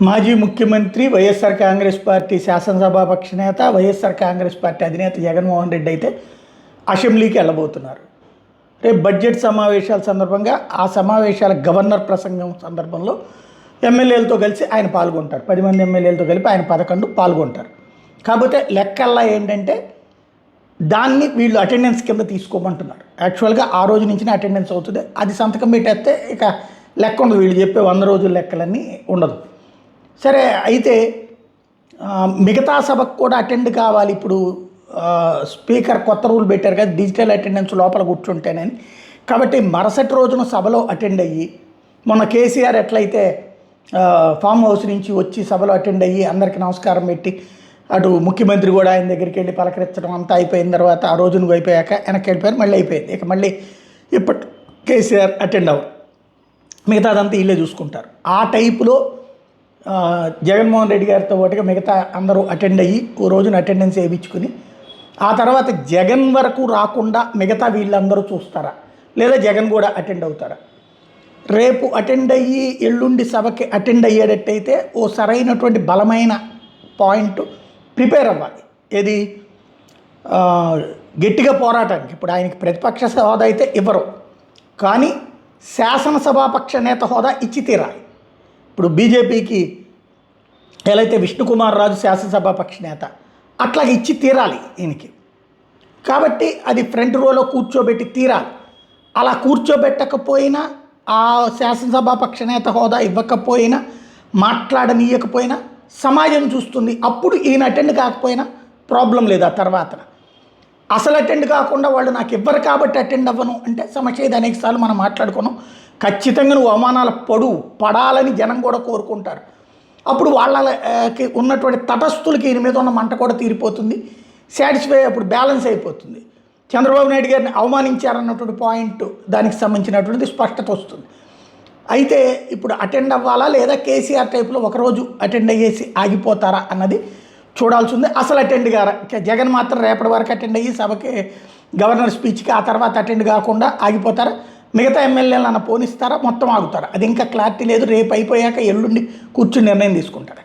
మాజీ ముఖ్యమంత్రి వైఎస్ఆర్ కాంగ్రెస్ పార్టీ శాసనసభాపక్ష నేత వైఎస్ఆర్ కాంగ్రెస్ పార్టీ అధినేత జగన్మోహన్ రెడ్డి అయితే అసెంబ్లీకి వెళ్ళబోతున్నారు. రేపు బడ్జెట్ సమావేశాల సందర్భంగా ఆ సమావేశాల గవర్నర్ ప్రసంగం సందర్భంలో ఎమ్మెల్యేలతో కలిసి ఆయన పాల్గొంటారు. 10 మంది ఎమ్మెల్యేలతో కలిపి ఆయన 11 పాల్గొంటారు. కాకపోతే లెక్కల్లా ఏంటంటే దాన్ని వీళ్ళు అటెండెన్స్ కింద తీసుకోమంటున్నారు. యాక్చువల్గా ఆ రోజు నుంచి అటెండెన్స్ అవుతుంది. అది సంతకం పెట్టేస్తే ఇక లెక్క ఉండదు. వీళ్ళు చెప్పే 100 రోజుల లెక్కలన్నీ ఉండదు. సరే, అయితే మిగతా సభకు కూడా అటెండ్ కావాలి. ఇప్పుడు స్పీకర్ కొత్త రూల్ పెట్టారు కదా, డిజిటల్ అటెండెన్స్ లోపల కూర్చుంటేనని. కాబట్టి మరుసటి రోజున సభలో అటెండ్ అయ్యి, మొన్న కేసీఆర్ ఎట్లయితే ఫామ్ హౌస్ నుంచి వచ్చి సభలో అటెండ్ అయ్యి అందరికీ నమస్కారం పెట్టి అటు ముఖ్యమంత్రి కూడా ఆయన దగ్గరికి వెళ్ళి పలకరించడం అంతా అయిపోయిన తర్వాత ఆ రోజు నువ్వు అయిపోయాక వెనక్కి వెళ్ళిపోయారు, మళ్ళీ అయిపోయింది. ఇక మళ్ళీ ఇప్పటి కేసీఆర్ అటెండ్ అవ్వరు, మిగతాదంతా వీళ్ళే చూసుకుంటారు. ఆ టైపులో జగన్మోహన్ రెడ్డి గారితో పాటుగా మిగతా అందరూ అటెండ్ అయ్యి ఓ రోజున అటెండెన్స్ వేయించుకుని ఆ తర్వాత జగన్ వరకు రాకుండా మిగతా వీళ్ళందరూ చూస్తారా, లేదా జగన్ కూడా అటెండ్ అవుతారా? రేపు అటెండ్ అయ్యి ఎల్లుండి సభకి అటెండ్ అయ్యేటట్టయితే ఓ సరైనటువంటి బలమైన పాయింట్ ప్రిపేర్ అవ్వాలి. ఏది గట్టిగా పోరాటానికి. ఇప్పుడు ఆయనకి ప్రతిపక్ష హోదా అయితే ఇవ్వరు, కానీ శాసనసభాపక్ష నేత హోదా ఇచ్చి తీరాలి. ఇప్పుడు బీజేపీకి ఎలా అయితే విష్ణుకుమార్ రాజు శాసనసభాపక్ష నేత, అట్లాగే ఇచ్చి తీరాలి ఈయనకి. కాబట్టి అది ఫ్రంట్ రోలో కూర్చోబెట్టి తీరాలి. అలా కూర్చోబెట్టకపోయినా, ఆ శాసనసభాపక్ష నేత హోదా ఇవ్వకపోయినా, మాట్లాడనీయకపోయినా సమాజం చూస్తుంది. అప్పుడు ఈయన అటెండ్ కాకపోయినా ప్రాబ్లం లేదు. ఆ తర్వాత అసలు అటెండ్ కాకుండా వాళ్ళు నాకు ఇవ్వరు కాబట్టి అటెండ్ అవ్వను అంటే సమస్య. ఇది అనేకసార్లు మనం మాట్లాడుకున్నాం. ఖచ్చితంగా నువ్వు అవమానాల పడాలని జనం కూడా కోరుకుంటారు. అప్పుడు వాళ్ళకి ఉన్నటువంటి తటస్థులకి ఈయన మీద ఉన్న మంట కూడా తీరిపోతుంది, సాటిస్ఫై, అప్పుడు బ్యాలెన్స్ అయిపోతుంది. చంద్రబాబు నాయుడు గారిని అవమానించారన్నటువంటి పాయింట్, దానికి సంబంధించినటువంటి స్పష్టత వస్తుంది. అయితే ఇప్పుడు అటెండ్ అవ్వాలా లేదా కేసీఆర్ టైప్లో ఒకరోజు అటెండ్ అయ్యేసి ఆగిపోతారా అన్నది చూడాల్సి ఉంది. అసలు అటెండ్ గారా, జగన్ మాత్రం రేపటి వరకు అటెండ్ అయ్యి సభకి గవర్నర్ స్పీచ్కి ఆ తర్వాత అటెండ్ కాకుండా ఆగిపోతారా, మిగతా ఎమ్మెల్యేలను పోనిస్తారా, మొత్తం ఆగుతారా, అది ఇంకా క్లారిటీ లేదు. రేపు అయిపోయాక ఎల్లుండి కూర్చుని నిర్ణయం తీసుకుంటారు.